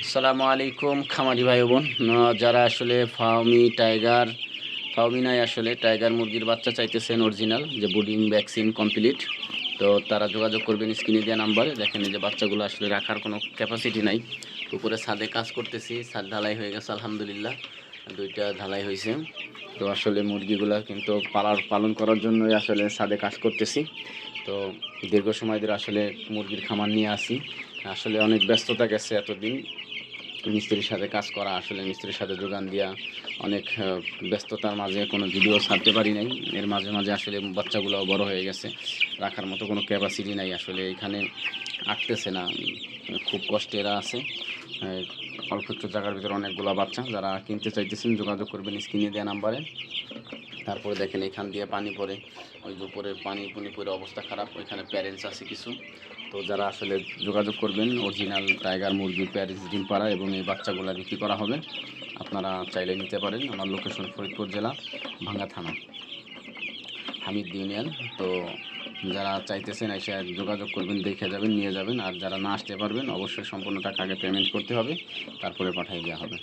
আসসালামু আলাইকুম খামারি ভাই বোন। যারা আসলে ফার্মি নাই, আসলে টাইগার মুরগির বাচ্চা চাইতেছেন অরিজিনাল, যে ব্রিডিং ভ্যাকসিন কমপ্লিট, তো তারা যোগাযোগ করবেন স্ক্রিনে দেওয়া নাম্বারে। দেখেন এই যে বাচ্চাগুলো আসলে রাখার কোনো ক্যাপাসিটি নাই। উপরে ছাদে কাজ করতেছি, ছাদ ঢালাই হয়ে গেছে আলহামদুলিল্লাহ, দুইটা ঢালাই হয়েছে। তো আসলে মুরগিগুলা কিন্তু পালন করার জন্যই আসলে ছাদে কাজ করতেছি। তো দীর্ঘ সময় ধরে আসলে মুরগির খামার নিয়ে আসি। আসলে অনেক ব্যস্ততা গেছে এতদিন, মিস্ত্রির সাথে কাজ করা, আসলে মিস্ত্রির সাথে যোগান দেওয়া, অনেক ব্যস্ততার মাঝে কোনো ভিডিও ছাড়তে পারি নাই। এর মাঝে মাঝে আসলে বাচ্চাগুলোও বড় হয়ে গেছে, রাখার মতো কোনো ক্যাপাসিটি নাই, আসলে এখানে আটতেছে না, খুব কষ্টে এরা আছে। অল্প একটু জায়গার ভিতরে অনেকগুলো বাচ্চা। যারা কিনতে চাইতেছেন যোগাযোগ করবেন স্ক্রিনে দেওয়া নাম্বারে। তারপরে দেখেন এখান দিয়ে পানি পড়ে, ওই যে উপরে পানি পড়ে অবস্থা খারাপ, ওইখানে প্যারেন্টস আছে কিছু। তো যারা আসলে যোগাযোগ করবেন, অরিজিনাল টাইগার মুরগির প্যারেন্টস ডিম পাড়া এবং এই বাচ্চাগুলো বিক্রি করা হবে, আপনারা চাইলে নিতে পারেন। আমার লোকেশন ফরিদপুর জেলা, ভাঙ্গা থানা, হামিদ ইউনিয়ন। তো যারা চাইতেছেন এসে যোগাযোগ করবেন, দেখে যাবেন, নিয়ে যাবেন। আর যারা না আসতে পারবেন অবশ্যই সম্পূর্ণ টাকা আগে পেমেন্ট করতে হবে, তারপরে পাঠিয়ে দেওয়া হবে।